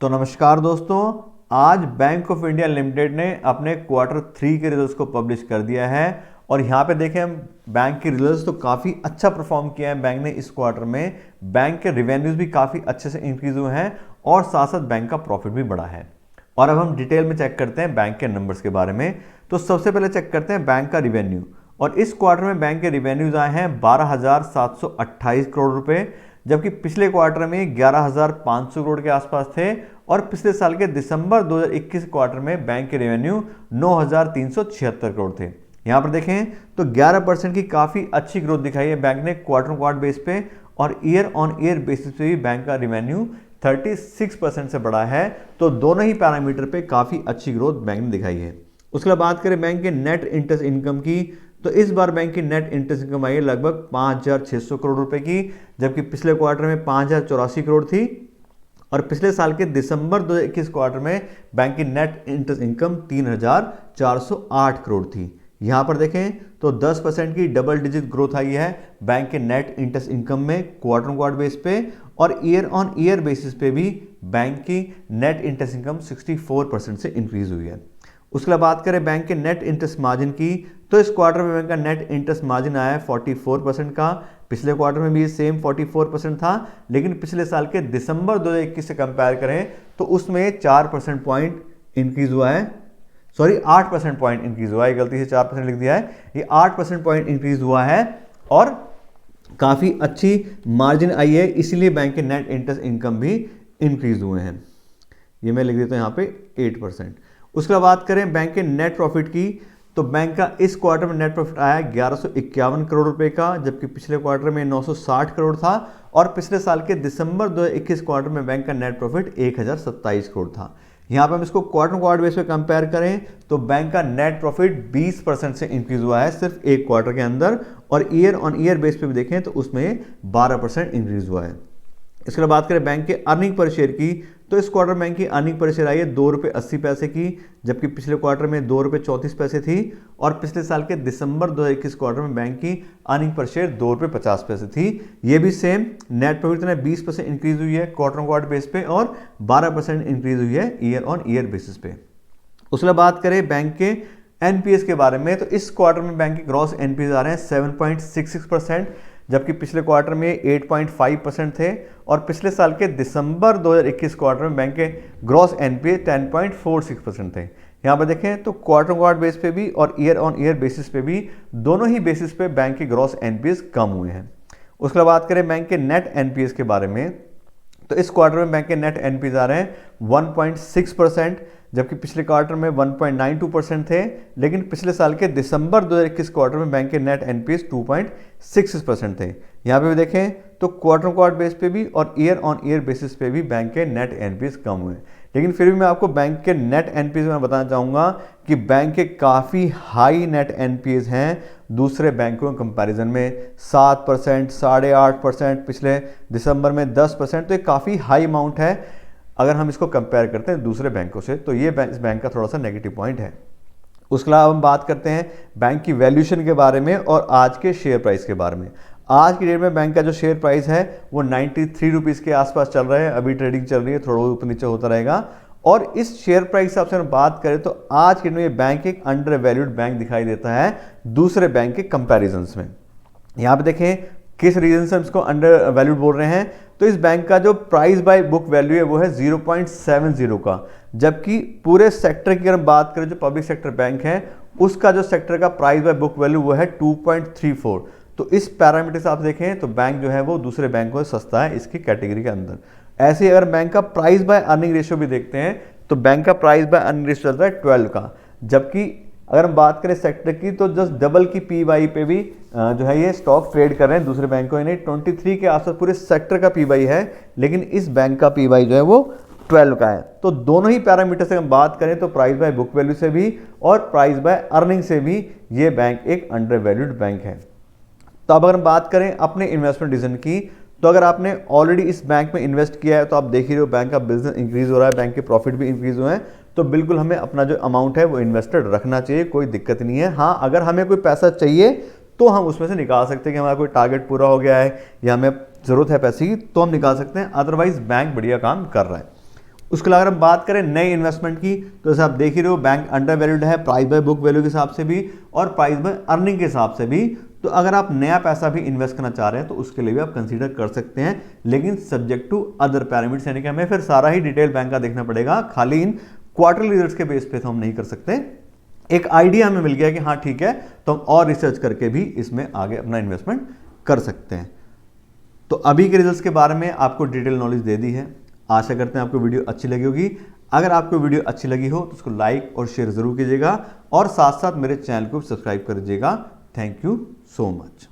तो नमस्कार दोस्तों, आज बैंक ऑफ इंडिया लिमिटेड ने अपने Q3 के रिजल्ट्स को पब्लिश कर दिया है। और यहाँ पे देखें हम बैंक के रिजल्ट्स तो काफ़ी अच्छा परफॉर्म किया है बैंक ने इस क्वार्टर में। बैंक के रिवेन्यूज भी काफ़ी अच्छे से इंक्रीज हुए हैं और साथ साथ बैंक का प्रॉफिट भी बढ़ा है। और अब हम डिटेल में चेक करते हैं बैंक के नंबर्स के बारे में। तो सबसे पहले चेक करते हैं बैंक का रिवेन्यू। और इस क्वार्टर में बैंक के रिवेन्यूज आए हैं 12,728 करोड़ रुपए, जबकि पिछले क्वार्टर में 11,500 करोड़ के आसपास थे। और पिछले साल के दिसंबर 2021 क्वार्टर में बैंक के रेवेन्यू 9,376 करोड़ थे। यहाँ पर देखें तो 11% की काफ़ी अच्छी ग्रोथ दिखाई है बैंक ने क्वार्टर बेस पे, और ईयर ऑन ईयर बेसिस पे भी बैंक का रेवेन्यू 36% से बढ़ा है। तो दोनों ही पैरामीटर पे काफ़ी अच्छी ग्रोथ बैंक ने दिखाई है। उसके बाद बात करें बैंक के नेट इंटरेस्ट इनकम की, तो इस बार बैंक की नेट इंटरेस्ट इनकम आई है लगभग 5,600 करोड़ रुपए की, जबकि पिछले क्वार्टर में 5,084 करोड़ थी। और पिछले साल के दिसंबर 2021 क्वार्टर में बैंक की नेट इंटरेस्ट इनकम 3,408 करोड़ थी। यहाँ पर देखें तो 10% की डबल डिजिट ग्रोथ आई है बैंक के नेट इंटरेस्ट इनकम में क्वार्टर बेस पे, और ईयर ऑन ईयर बेसिस पे भी बैंक की नेट इंटरेस्ट इनकम 64% से इंक्रीज हुई है। उसके बाद बात करें बैंक के नेट इंटरेस्ट मार्जिन की, तो इस क्वार्टर में बैंक का नेट इंटरेस्ट मार्जिन आया है 44% का। पिछले क्वार्टर में भी सेम 44% था, लेकिन पिछले साल के दिसंबर 2021 से कंपेयर करें तो उसमें 4% पॉइंट इंक्रीज हुआ है। सॉरी 8% पॉइंट इंक्रीज हुआ है, गलती से 4% लिख दिया है, ये 8% पॉइंट इंक्रीज हुआ है और काफ़ी अच्छी मार्जिन आई है, इसीलिए बैंक के नेट इंटरेस्ट इनकम भी इंक्रीज हुए हैं। ये मैं लिख देता हूँ यहाँ पे 8%। उसके बाद बात करें बैंक के नेट प्रॉफिट की, तो बैंक का इस क्वार्टर में नेट प्रॉफिट आया 1151 करोड़ रुपए का, जबकि पिछले क्वार्टर में 960 करोड़ था। और पिछले साल के दिसंबर 2021 क्वार्टर में बैंक का नेट प्रॉफिट 1027 करोड़ था। यहाँ पर हम इसको क्वार्टर बेस पे कंपेयर करें तो बैंक का नेट प्रॉफिट 20% से इंक्रीज हुआ है सिर्फ एक क्वार्टर के अंदर, और ईयर ऑन ईयर बेस पे भी देखें तो उसमें 12% इंक्रीज हुआ है। इसके बाद बात करें बैंक के अर्निंग पर शेयर की, तो इस क्वार्टर बैंक की अर्निंग पर शेयर आई है ₹2.80 की, जबकि पिछले क्वार्टर में ₹2.34 थी। और पिछले साल के दिसंबर 2021 क्वार्टर में बैंक की अर्निंग पर शेयर ₹2.50 थी। ये भी सेम नेट प्रॉफिट में 20% इंक्रीज हुई है क्वार्टर बेस पे, और 12% इंक्रीज हुई है ईयर ऑन ईयर बेसिस पे। उसके बाद बात करें बैंक के एनपीएस के बारे में, तो इस क्वार्टर में बैंक के ग्रॉस एनपीएस आ रहे हैं 7.66%, जबकि पिछले क्वार्टर में 8.5% थे। और पिछले साल के दिसंबर 2021 क्वार्टर में बैंक के ग्रॉस एनपीए 10.46% थे। यहाँ पर देखें तो क्वार्टर बेस पे भी और ईयर ऑन ईयर बेसिस पे भी, दोनों ही बेसिस पे बैंक के ग्रॉस एनपीएस कम हुए हैं। उसके बाद बात करें बैंक के नेट एनपीएस के बारे में, तो इस क्वार्टर में बैंक के नेट एनपीएस आ रहे हैं 1.6%, जबकि पिछले क्वार्टर में 1.92% थे। लेकिन पिछले साल के दिसंबर 2021 क्वार्टर में बैंक के नेट एनपीएस 2.66% थे। यहाँ पे भी देखें तो क्वार्टर बेस पे भी और ईयर ऑन ईयर बेसिस पे भी बैंक के नेट एनपीएस कम हुए। लेकिन फिर भी मैं आपको बैंक के नेट एनपीएस में बताना चाहूँगा कि बैंक के काफ़ी हाई नेट एनपीएस हैं दूसरे बैंकों के कंपैरिजन में। 7%, 8.5%, पिछले दिसंबर में 10%, तो ये काफ़ी हाई अमाउंट है अगर हम इसको कंपेयर करते हैं दूसरे बैंकों से। तो ये इस बैंक का थोड़ा सा नेगेटिव पॉइंट है। उसके अलावा हम बात करते हैं बैंक की वैल्यूएशन के बारे में और आज के शेयर प्राइस के बारे में। आज की डेट में बैंक का जो शेयर प्राइस है वो 93 रुपीज़ के आसपास चल रहा है, अभी ट्रेडिंग चल रही है, थोड़ा ऊपर नीचे होता रहेगा। और इस शेयर प्राइस हिसाब से हम बात करें तो आज के दिन में ये बैंक एक अंडर वैल्यूड बैंक दिखाई देता है दूसरे बैंक के कंपेरिजन्स में। यहाँ पे देखें किस रीजन से हम इसको अंडर वैल्यूड बोल रहे हैं, तो इस बैंक का जो प्राइस बाय बुक वैल्यू है वो है 0.70 का, जबकि पूरे सेक्टर की अगर बात करें जो पब्लिक सेक्टर बैंक है उसका जो सेक्टर का प्राइस बाय बुक वैल्यू वो है 2.34। तो इस पैरामीटर से आप देखें तो बैंक जो है वो दूसरे बैंकों से सस्ता है इसकी कैटेगरी के अंदर। ऐसे ही अगर बैंक का प्राइस बाय अर्निंग रेशियो भी देखते हैं तो बैंक का प्राइस बाय अर्निंग रेशियो चल रहा है 12 का, जबकि अगर हम बात करें सेक्टर की तो जस्ट डबल की पीवाई पे भी जो है ये स्टॉक ट्रेड कर रहे हैं दूसरे बैंकों ने। 23 के आसपास पूरे सेक्टर का पीवाई है, लेकिन इस बैंक का पीवाई जो है वो 12 का है। तो दोनों ही पैरामीटर से हम बात करें तो प्राइस बाय बुक वैल्यू से भी और प्राइस बाय अर्निंग से भी ये बैंक एक अंडर वैल्यूड बैंक है। तो अब अगर हम बात करें अपने इन्वेस्टमेंट डिसीजन की, तो अगर आपने ऑलरेडी इस बैंक में इन्वेस्ट किया है तो आप देख ही रहे हो बैंक का बिजनेस इंक्रीज हो रहा है, बैंक के प्रॉफिट भी इंक्रीज हुए हैं, तो बिल्कुल हमें अपना जो अमाउंट है वो इन्वेस्टेड रखना चाहिए, कोई दिक्कत नहीं है। हाँ, अगर हमें कोई पैसा चाहिए तो हम उसमें से निकाल सकते हैं कि हमारा कोई टारगेट पूरा हो गया है या हमें ज़रूरत है पैसे की तो हम निकाल सकते हैं, अदरवाइज बैंक बढ़िया काम कर रहा है। उसके अलावा अगर हम बात करें नई इन्वेस्टमेंट की, तो जैसे आप देख ही रहे हो बैंक अंडर वैल्यूड है प्राइस बाय बुक वैल्यू के हिसाब से भी और प्राइस बाय अर्निंग के हिसाब से भी। तो अगर आप नया पैसा भी इन्वेस्ट करना चाह रहे हैं तो उसके लिए भी आप कंसीडर कर सकते हैं, लेकिन सब्जेक्ट टू अदर पैरामीटर्स, यानी कि हमें फिर सारा ही डिटेल बैंक का देखना पड़ेगा, खाली इन क्वार्टरली रिजल्ट्स के बेस पे तो हम नहीं कर सकते। एक आइडिया हमें मिल गया कि हाँ ठीक है, तो हम और रिसर्च करके भी इसमें आगे अपना इन्वेस्टमेंट कर सकते हैं। तो अभी के रिजल्ट्स के बारे में आपको डिटेल नॉलेज दे दी है। आशा करते हैं आपको वीडियो अच्छी लगी होगी। अगर आपको वीडियो अच्छी लगी हो तो उसको लाइक और शेयर जरूर कीजिएगा और साथ साथ मेरे चैनल को सब्सक्राइब कर दीजिएगा। Thank you so much.